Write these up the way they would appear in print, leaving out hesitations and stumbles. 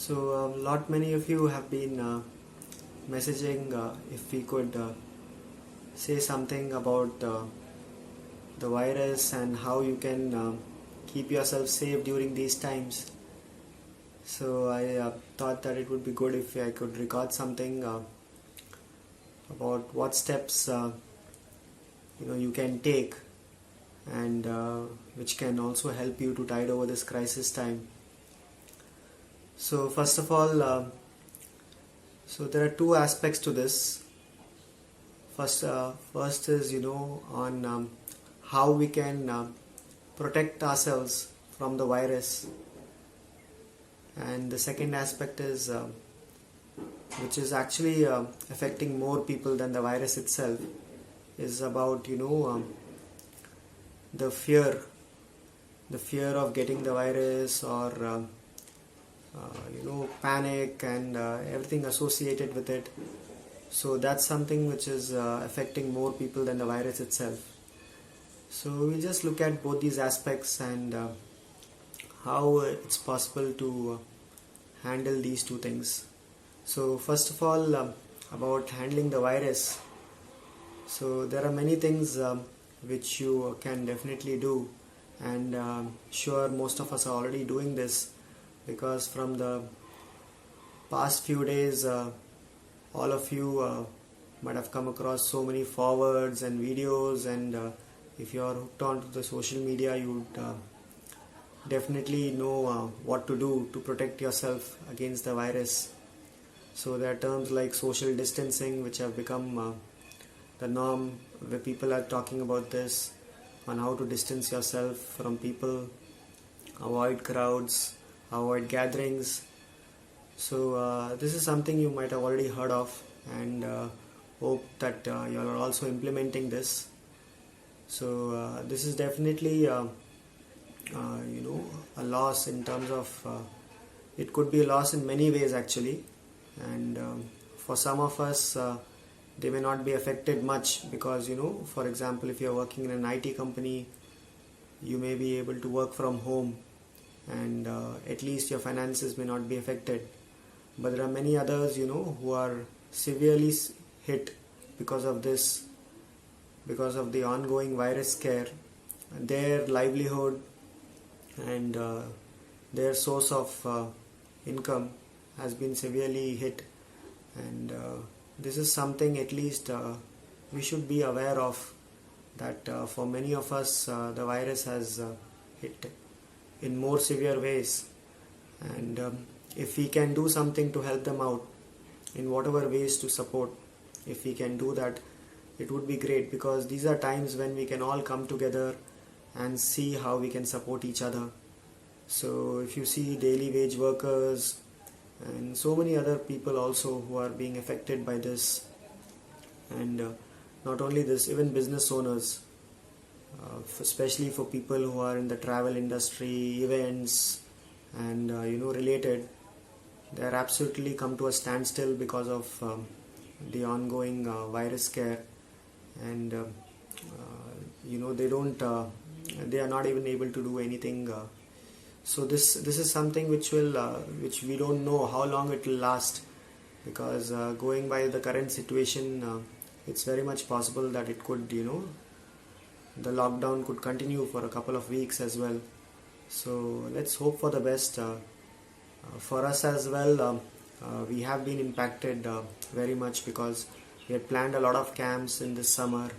So lot many of you have been messaging if we could say something about the virus and how you can keep yourself safe during these times. So I thought that it would be good if I could record something about what steps you can take, and which can also help you to tide over this crisis time. So first of all, so there are two aspects to this. First is on how we can protect ourselves from the virus, and the second aspect is which is actually affecting more people than the virus itself, is about the fear of getting the virus, or panic and everything associated with it. So that's something which is affecting more people than the virus itself. So we just look at both these aspects and how it's possible to handle these two things. So first of all, about handling the virus. So there are many things which you can definitely do, and sure most of us are already doing this, because from the past few days all of you might have come across so many forwards and videos, and if you are hooked onto the social media, you would definitely know what to do to protect yourself against the virus. So there are terms like social distancing which have become the norm, where people are talking about this, on how to distance yourself from people, avoid crowds, avoid gatherings. So this is something you might have already heard of, and hope that you are also implementing this. So this is definitely a loss in terms of it could be a loss in many ways actually, and for some of us they may not be affected much, because for example, if you are working in an IT company, you may be able to work from home, and at least your finances may not be affected. But there are many others who are severely hit because of this, because of the ongoing virus scare. Their livelihood and their source of income has been severely hit, and this is something at least we should be aware of, that for many of us the virus has hit in more severe ways, and if we can do something to help them out in whatever ways to support, if we can do that, it would be great, because these are times when we can all come together and see how we can support each other. So if you see daily wage workers and so many other people also who are being affected by this, and not only this, even business owners, especially for people who are in the travel industry, events and related, they are absolutely come to a standstill because of the ongoing virus scare, and they are not even able to do anything. So this is something which we don't know how long it will last, because going by the current situation, it's very much possible that it could the lockdown could continue for a couple of weeks as well. So let's hope for the best. For us as well, we have been impacted very much, because we had planned a lot of camps in this summer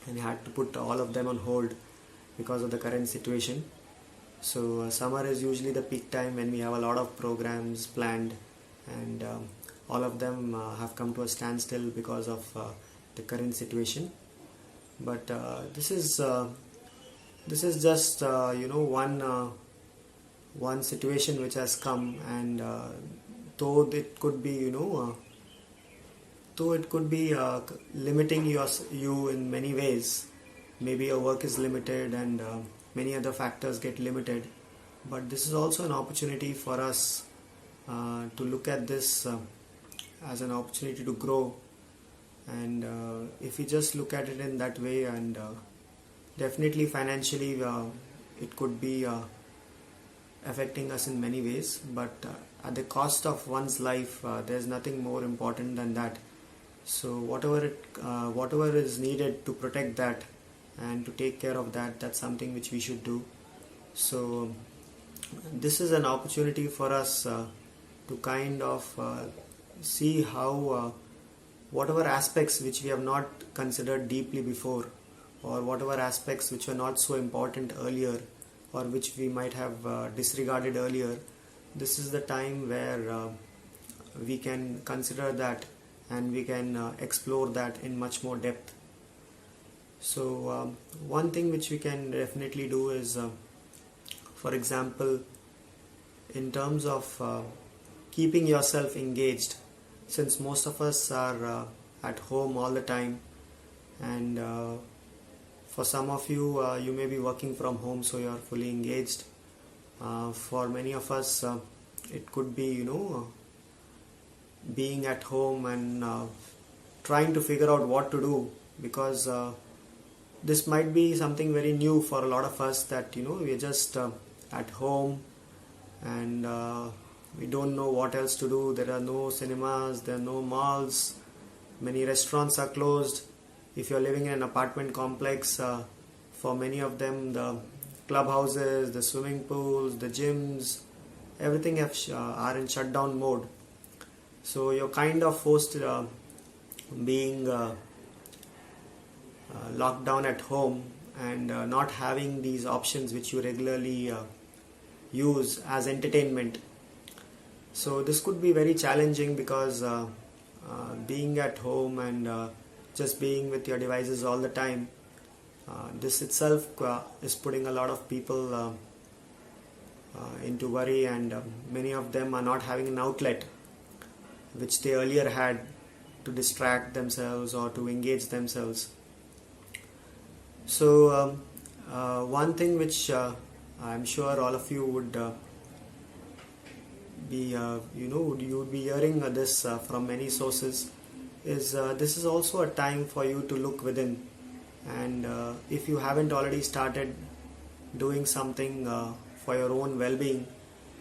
and had to put all of them on hold because of the current situation. So summer is usually the peak time when we have a lot of programs planned, and all of them have come to a standstill because of the current situation. But this is just one situation which has come, and though it could be limiting you in many ways. Maybe your work is limited, and many other factors get limited, but this is also an opportunity for us to look at this as an opportunity to grow, and if we just look at it in that way, and definitely financially it could be affecting us in many ways, but at the cost of one's life, there's nothing more important than that. So whatever is needed to protect that and to take care of that, that's something which we should do. So this is an opportunity for us to kind of see how whatever aspects which we have not considered deeply before, or whatever aspects which were not so important earlier, or which we might have disregarded earlier, this is the time where we can consider that and we can explore that in much more depth. So one thing which we can definitely do is, for example, in terms of keeping yourself engaged, since most of us are at home all the time, and for some of you, you may be working from home, so you are fully engaged. For many of us, it could be, being at home and trying to figure out what to do, because this might be something very new for a lot of us, that we are just at home and we don't know what else to do. There are no cinemas, there are no malls, many restaurants are closed. If you're living in an apartment complex, for many of them, the clubhouses, the swimming pools, the gyms, everything are in shutdown mode. So you're kind of forced being locked down at home and not having these options which you regularly use as entertainment. So this could be very challenging, because being at home and just being with your devices all the time, this itself is putting a lot of people into worry, and many of them are not having an outlet which they earlier had to distract themselves or to engage themselves. So one thing which I'm sure all of you would be you would be hearing this from many sources, is this is also a time for you to look within. And if you haven't already started doing something for your own well-being,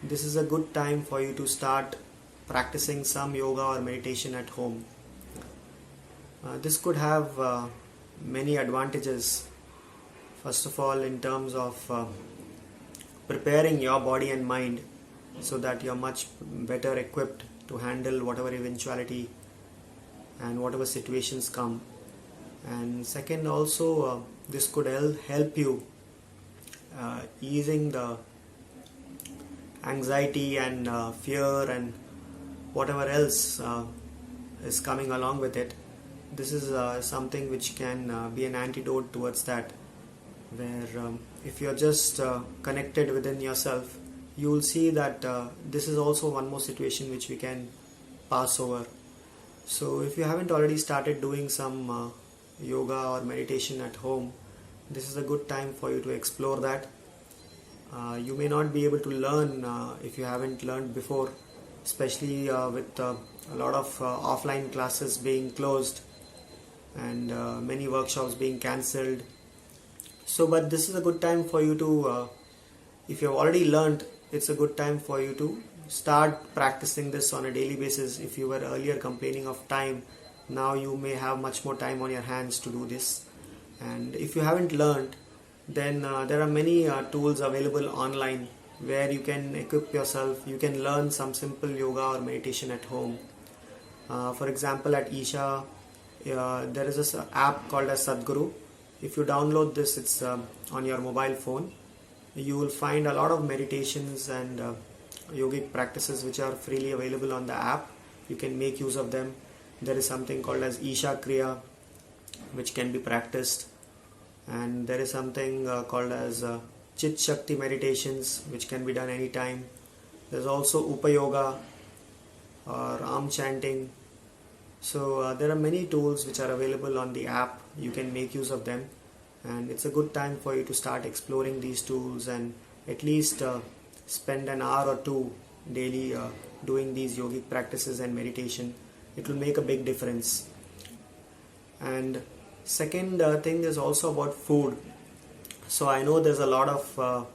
this is a good time for you to start practicing some yoga or meditation at home. This could have many advantages. First of all, in terms of preparing your body and mind so that you're much better equipped to handle whatever eventuality and whatever situations come. And second, also this could help you easing the anxiety and fear and whatever else is coming along with it. This is something which can be an antidote towards that, where if you're just connected within yourself, you will see that this is also one more situation which we can pass over. So if you haven't already started doing some yoga or meditation at home, this is a good time for you to explore that. You may not be able to learn if you haven't learned before, especially with a lot of offline classes being closed and many workshops being cancelled. So but this is a good time for you to, if you've already learned, it's a good time for you to start practicing this on a daily basis. If you were earlier complaining of time, now you may have much more time on your hands to do this. And if you haven't learned, then there are many tools available online where you can equip yourself. You can learn some simple yoga or meditation at home. For example, at Isha, there is this app called as Sadhguru. If you download this, it's on your mobile phone. You will find a lot of meditations and yogic practices which are freely available on the app. You can make use of them. There is something called as Isha Kriya which can be practiced, and there is something called as Chit Shakti meditations which can be done anytime. There's also Upa Yoga or Am chanting. So there are many tools which are available on the app. You can make use of them, and it's a good time for you to start exploring these tools and at least spend an hour or two daily doing these yogic practices and meditation. It will make a big difference. And second thing is also about food. So I know there's a lot of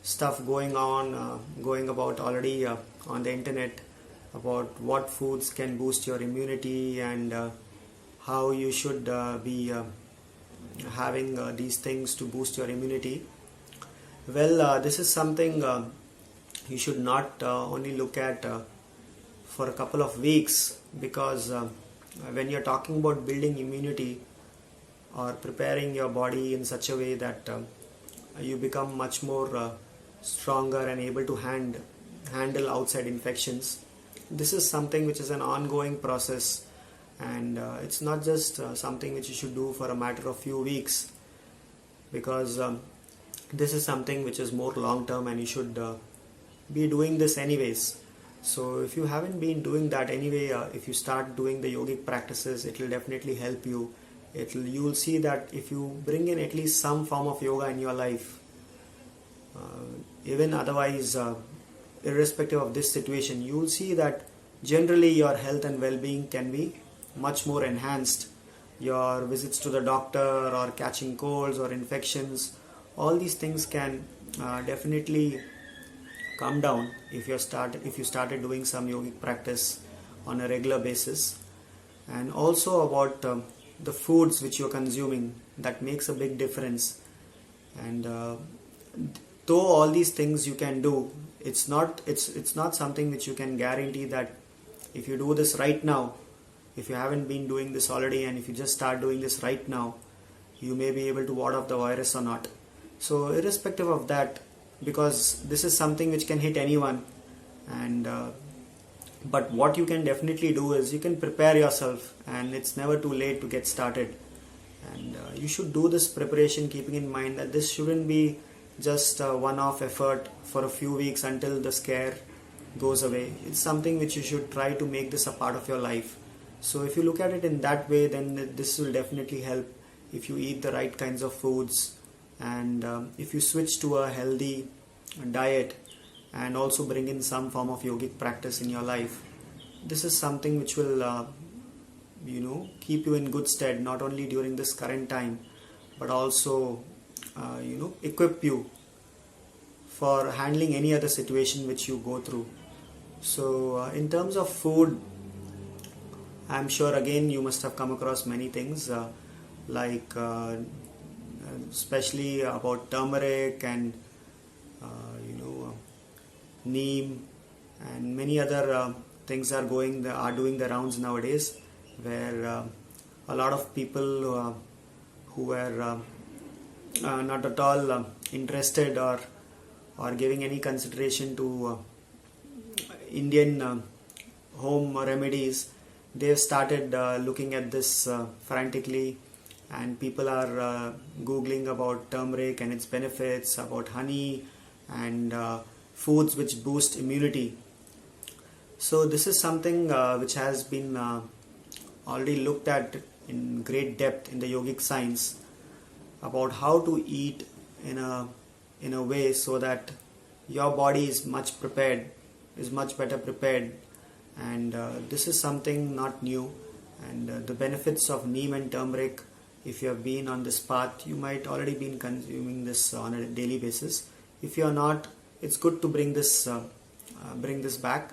stuff going about already on the internet about what foods can boost your immunity and how you should be having these things to boost your immunity. Well, this is something you should not only look at for a couple of weeks, because when you're talking about building immunity or preparing your body in such a way that you become much more stronger and able to handle outside infections, this is something which is an ongoing process, and it's not just something which you should do for a matter of few weeks, because this is something which is more long term and you should be doing this anyways. So if you haven't been doing that anyway, if you start doing the yogic practices, it will definitely help you. You'll see that if you bring in at least some form of yoga in your life, even otherwise, irrespective of this situation, you will see that generally your health and well-being can be much more enhanced. Your visits to the doctor or catching colds or infections, all these things can definitely come down if you started doing some yogic practice on a regular basis. And also about the foods which you're consuming, that makes a big difference. And though all these things you can do, it's not something which you can guarantee that if you do this right now, if you haven't been doing this already and if you just start doing this right now, you may be able to ward off the virus or not. So irrespective of that, because this is something which can hit anyone, and but what you can definitely do is you can prepare yourself, and it's never too late to get started. And you should do this preparation keeping in mind that this shouldn't be just a one-off effort for a few weeks until the scare goes away. It's something which you should try to make this a part of your life. So if you look at it in that way, then this will definitely help if you eat the right kinds of foods, and if you switch to a healthy diet and also bring in some form of yogic practice in your life. This is something which will keep you in good stead, not only during this current time, but also equip you for handling any other situation which you go through. So in terms of food, I'm sure again you must have come across many things like especially about turmeric and Neem, and many other things are doing the rounds nowadays, where a lot of people who were not at all interested or giving any consideration to Indian home remedies, they've started looking at this frantically, and people are googling about turmeric and its benefits, about honey and foods which boost immunity. So this is something which has been already looked at in great depth in the yogic science, about how to eat in a way so that your body is much better prepared, and this is something not new. And the benefits of neem and turmeric, if you have been on this path, you might already been consuming this on a daily basis. If you are not, it's good to bring this back.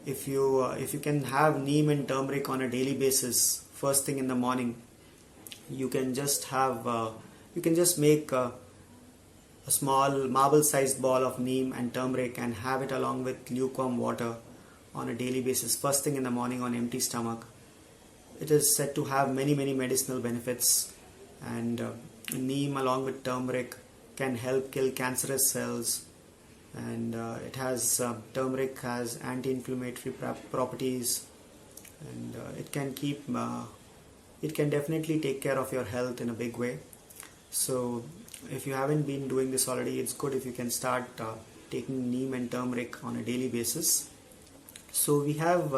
If you can have neem and turmeric on a daily basis, first thing in the morning, you can just make a small marble-sized ball of neem and turmeric and have it along with lukewarm water on a daily basis, first thing in the morning on empty stomach. It is said to have many medicinal benefits, and neem along with turmeric can help kill cancerous cells, and turmeric has anti-inflammatory properties, and it can definitely take care of your health in a big way. So if you haven't been doing this already, it's good if you can start taking neem and turmeric on a daily basis. So we have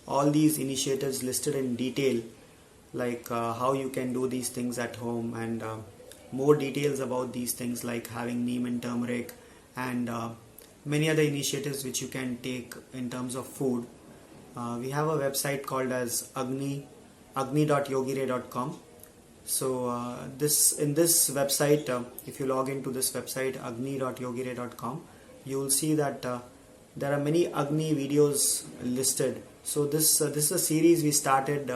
all these initiatives listed in detail, like how you can do these things at home, and more details about these things like having neem and turmeric, and many other initiatives which you can take in terms of food. We have a website called as agni.yogire.com, So in this website, if you log into this website agni.yogire.com, you will see that there are many Agni videos listed. So this is a series we started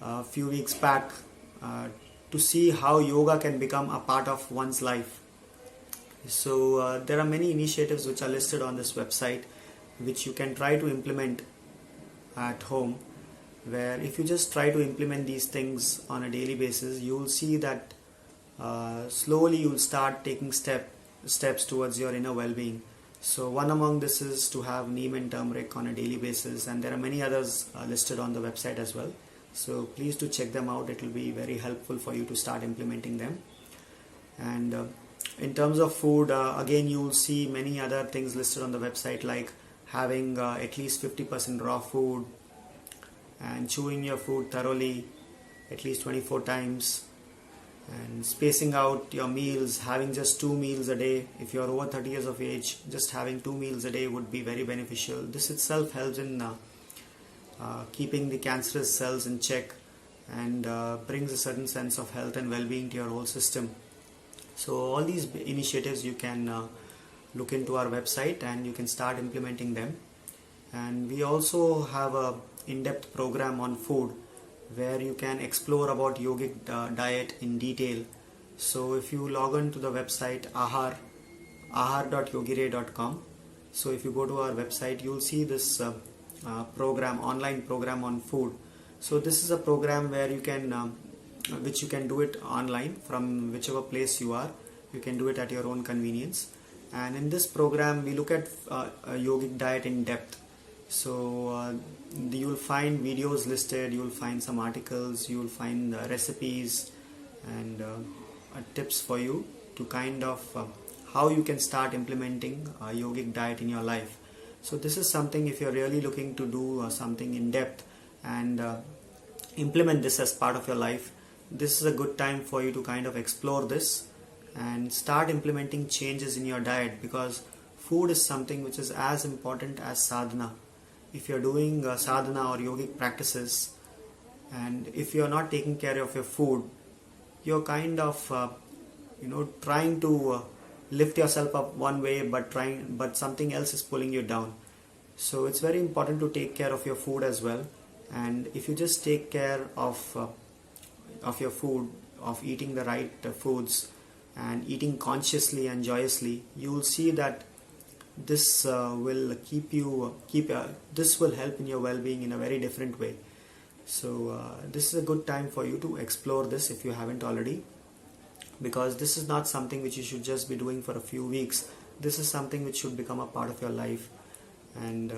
a few weeks back to see how yoga can become a part of one's life. So there are many initiatives which are listed on this website which you can try to implement at home, where if you just try to implement these things on a daily basis, you will see that slowly you will start taking steps towards your inner well-being. So one among this is to have Neem and turmeric on a daily basis, and there are many others listed on the website as well. So please do check them out. It will be very helpful for you to start implementing them. And in terms of food, again you will see many other things listed on the website, like having at least 50% raw food, and chewing your food thoroughly at least 24 times, and spacing out your meals, having just 2 meals a day. If you are over 30 years of age, just having 2 meals a day would be very beneficial. This itself helps in keeping the cancerous cells in check, and brings a certain sense of health and well-being to your whole system. So all these initiatives you can look into our website and you can start implementing them. And we also have a in-depth program on food where you can explore about yogic diet in detail. So if you log on to the website ahar.yogire.com, so if you go to our website, you will see this online program on food. So this is a program where you can which you can do it online from whichever place you are. You can do it at your own convenience. And in this program we look at a yogic diet in depth. So you will find videos listed, you will find some articles, you will find recipes and tips for you to kind of how you can start implementing a yogic diet in your life. So this is something, if you're really looking to do something in depth and implement this as part of your life, this is a good time for you to kind of explore this and start implementing changes in your diet, because food is something which is as important as sadhana. If you're doing sadhana or yogic practices, and if you're not taking care of your food, you're kind of trying to lift yourself up one way, but something else is pulling you down. So it's very important to take care of your food as well. And if you just take care of your food, of eating the right foods and eating consciously and joyously, you will see that this will this will help in your well-being in a very different way. So this is a good time for you to explore this if you haven't already, because this is not something which you should just be doing for a few weeks. This is something which should become a part of your life. And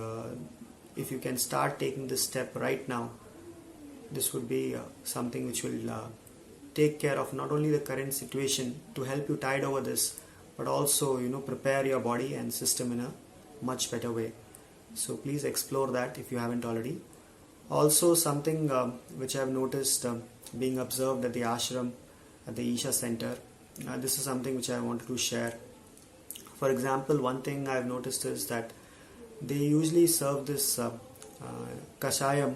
if you can start taking this step right now, this would be something which will take care of not only the current situation to help you tide over this, but also prepare your body and system in a much better way. So please explore that if you haven't already. Also, something which I have noticed being observed at the ashram, at the Isha center, this is something which I wanted to share. For example, one thing I have noticed is that they usually serve this Kashayam,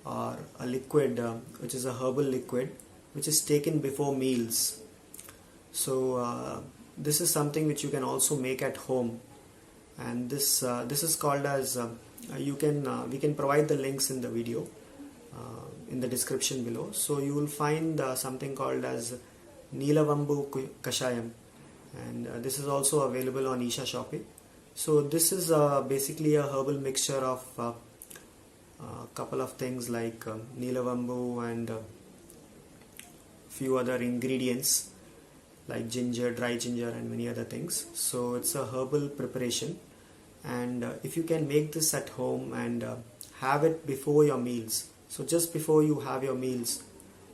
or a liquid which is a herbal liquid which is taken before meals. So this is something which you can also make at home, and this is called as we can provide the links in the video in the description below. So you will find something called as Nilavembu Kashayam, and this is also available on Isha Shopping. So this is basically a herbal mixture of a couple of things like Nilavembu and few other ingredients like ginger, dry ginger and many other things. So it's a herbal preparation, and if you can make this at home and have it before your meals. So just before you have your meals,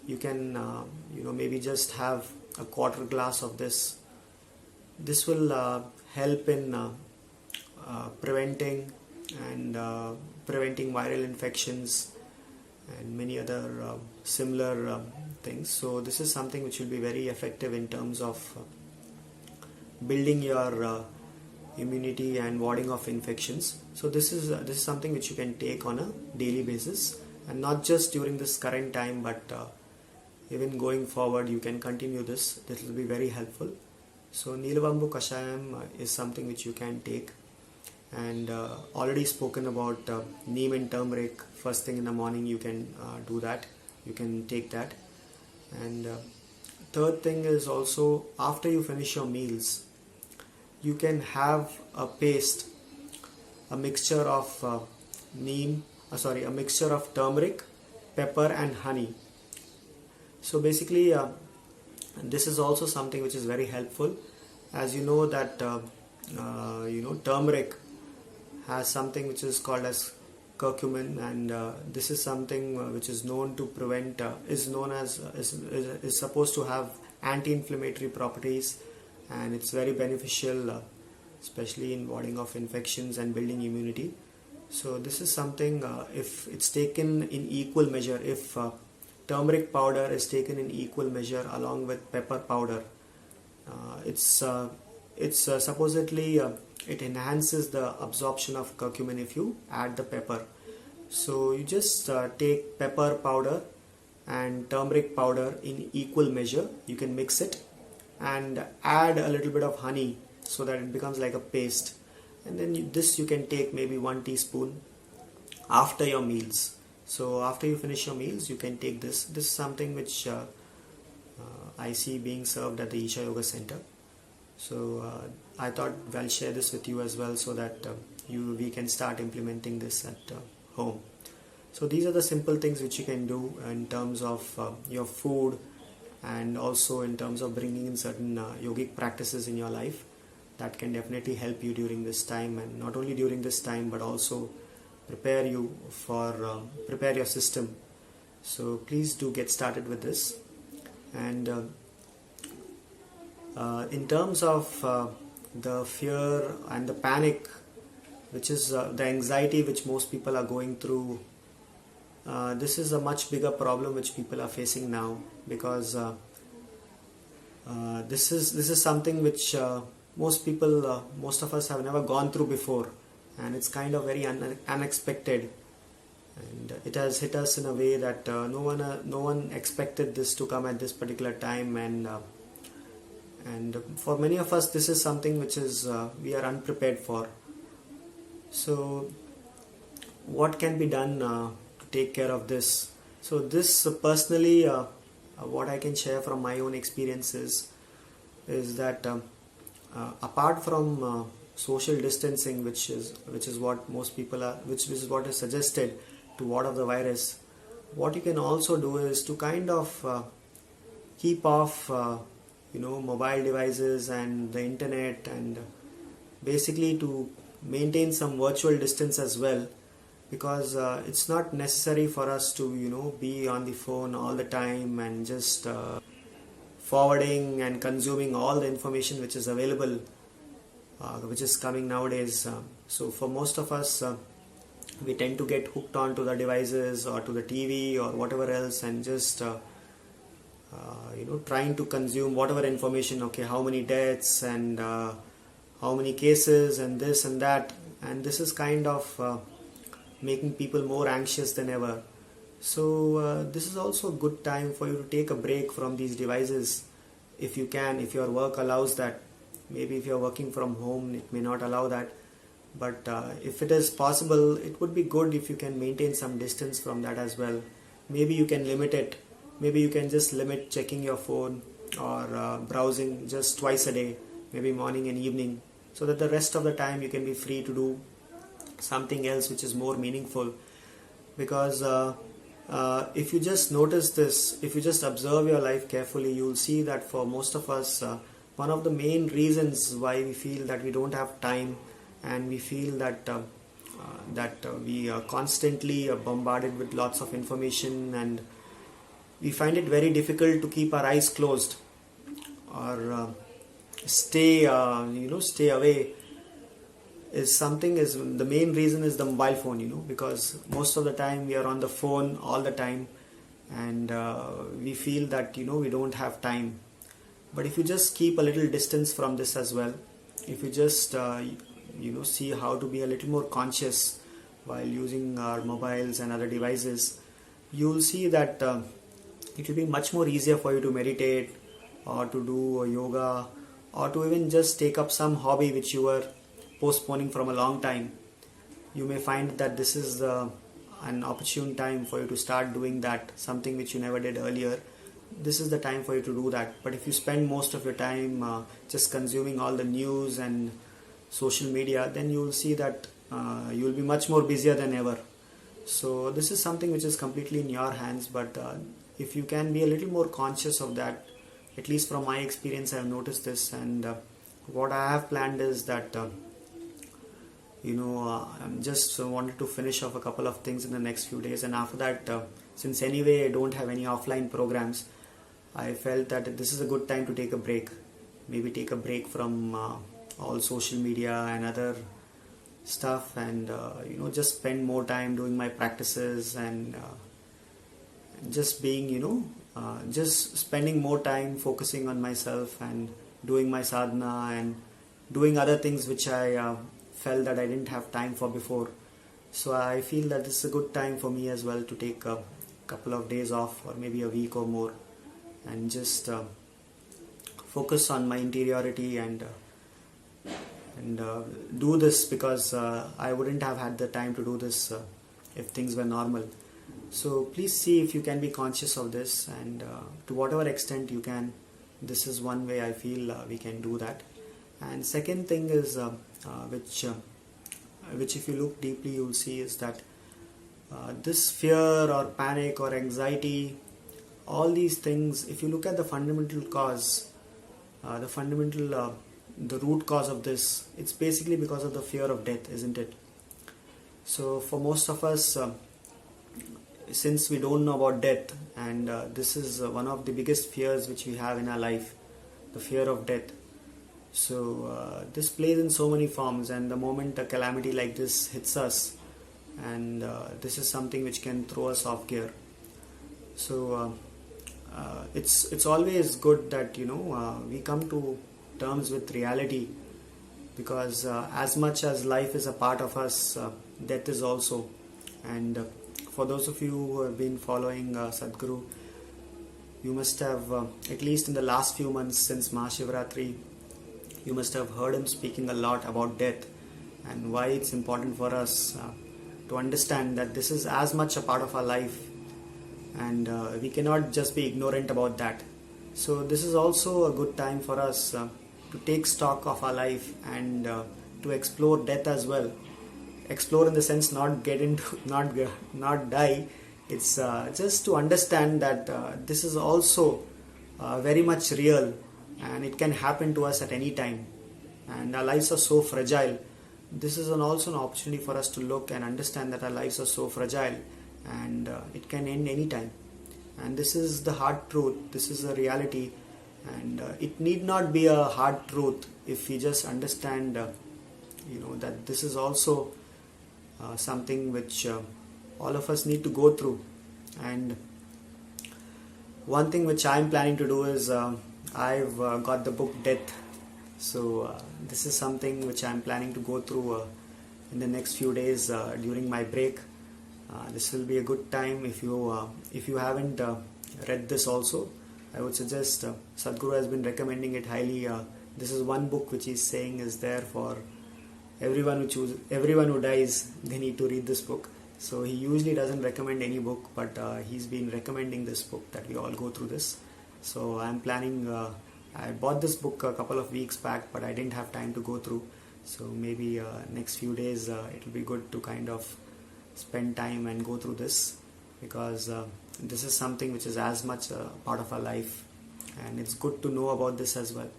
you can maybe just have a quarter glass of this. This will help in preventing viral infections and many other similar things. So this is something which will be very effective in terms of building your immunity and warding off infections. So this is something which you can take on a daily basis, and not just during this current time, but even going forward you can continue this. This will be very helpful. So Nilavembu Kashayam is something which you can take, and already spoken about Neem and turmeric. First thing in the morning you can do that, you can take that. And third thing is also, after you finish your meals, you can have a paste, a mixture of a mixture of turmeric, pepper and honey. So basically this is also something which is very helpful. As you know that turmeric has something which is called as curcumin, and this is something which is known to prevent is supposed to have anti-inflammatory properties, and it's very beneficial especially in warding off infections and building immunity. So this is something, if it's taken in equal measure, if turmeric powder is taken in equal measure along with pepper powder, it's supposedly it enhances the absorption of curcumin if you add the pepper. So you just take pepper powder and turmeric powder in equal measure. You can mix it and add a little bit of honey so that it becomes like a paste, and then you can take maybe 1 teaspoon after your meals. So after you finish your meals you can take this. This is something which I see being served at the Isha Yoga Center. So I thought I'll share this with you as well, so that we can start implementing this at home. So these are the simple things which you can do in terms of your food, and also in terms of bringing in certain yogic practices in your life that can definitely help you during this time, and not only during this time but also prepare you for prepare your system. So please do get started with this. And in terms of the fear and the panic, which is the anxiety which most people are going through, this is a much bigger problem which people are facing now, because this is something which most of us have never gone through before, and it's kind of very unexpected, and it has hit us in a way that no one expected this to come at this particular time, and for many of us this is something which is we are unprepared for. So what can be done to take care of this? So this personally, what I can share from my own experiences is that apart from social distancing, which is what most people are, which is what is suggested to ward off the virus, what you can also do is to kind of keep off mobile devices and the internet, and basically to maintain some virtual distance as well, because it's not necessary for us to be on the phone all the time and just forwarding and consuming all the information which is available, which is coming nowadays. So for most of us, we tend to get hooked onto the devices or to the TV or whatever else, and just trying to consume whatever information. Okay, how many deaths and how many cases and this and that, and this is kind of making people more anxious than ever. So this is also a good time for you to take a break from these devices if you can, if your work allows that. Maybe if you're working from home it may not allow that, but if it is possible, it would be good if you can maintain some distance from that as well. Maybe you can limit it. Maybe you can just limit checking your phone or browsing just twice a day, maybe morning and evening, so that the rest of the time you can be free to do something else which is more meaningful. Because if you just notice this, if you just observe your life carefully, you will see that for most of us, one of the main reasons why we feel that we don't have time, and we feel that we are constantly bombarded with lots of information, and we find it very difficult to keep our eyes closed or stay away, is the main reason is the mobile phone, because most of the time we are on the phone all the time, and we feel that we don't have time. But if you just keep a little distance from this as well, if you just see how to be a little more conscious while using our mobiles and other devices, you will see that it will be much more easier for you to meditate or to do yoga or to even just take up some hobby which you were postponing from a long time. You may find that this is an opportune time for you to start doing that, something which you never did earlier. This is the time for you to do that. But if you spend most of your time just consuming all the news and social media, then you will see that you will be much more busier than ever. So this is something which is completely in your hands, but if you can be a little more conscious of that, at least from my experience I have noticed this, and what I have planned is that I'm just wanted to finish off a couple of things in the next few days, and after that, since anyway I don't have any offline programs, I felt that this is a good time to take a break. Maybe take a break from all social media and other stuff, and just spend more time doing my practices and just being just spending more time focusing on myself and doing my sadhana and doing other things which I felt that I didn't have time for before. So I feel that this is a good time for me as well to take a couple of days off, or maybe a week or more, and just focus on my interiority and do this, because I wouldn't have had the time to do this if things were normal. So please see if you can be conscious of this, and to whatever extent you can, this is one way I feel we can do that. And second thing is which if you look deeply you will see is that this fear or panic or anxiety, all these things, if you look at the fundamental cause, the root cause of this, it's basically because of the fear of death, isn't it? So for most of us, since we don't know about death, and this is one of the biggest fears which we have in our life, the fear of death. So this plays in so many forms, and the moment a calamity like this hits us, and this is something which can throw us off gear. So it's always good that we come to terms with reality, because as much as life is a part of us, death is also. And for those of you who have been following Sadhguru, you must have at least in the last few months since Mahashivratri, you must have heard him speaking a lot about death and why it's important for us to understand that this is as much a part of our life, and we cannot just be ignorant about that. So this is also a good time for us to take stock of our life and to explore death as well. Explore in the sense not get into, not die. It's just to understand that this is also very much real, and it can happen to us at any time. And our lives are so fragile. This is also an opportunity for us to look and understand that our lives are so fragile, and it can end any time. And this is the hard truth. This is a reality, and it need not be a hard truth if we just understand that this is also something which all of us need to go through. And one thing which I'm planning to do is I've got the book Death. So this is something which I'm planning to go through in the next few days during my break. This will be a good time. If you haven't read this also, I would suggest, Sadhguru has been recommending it highly. This is one book which he's saying is there for everyone who dies. They need to read this book. So he usually doesn't recommend any book, but he's been recommending this book, that we all go through this. So I'm planning, I bought this book a couple of weeks back, but I didn't have time to go through. So maybe next few days it will be good to kind of spend time and go through this, because this is something which is as much a part of our life, and it's good to know about this as well.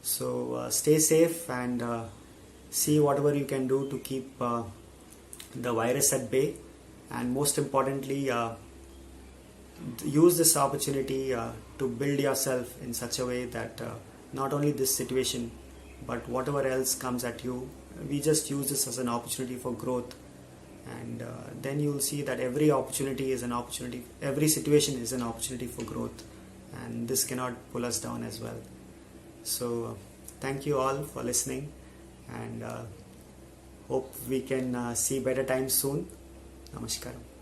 So stay safe and see whatever you can do to keep the virus at bay, and most importantly use this opportunity to build yourself in such a way that not only this situation but whatever else comes at you, we just use this as an opportunity for growth. And then you will see that every opportunity is an opportunity, every situation is an opportunity for growth, and this cannot pull us down as well. So thank you all for listening, and hope we can see better times soon. Namaskaram.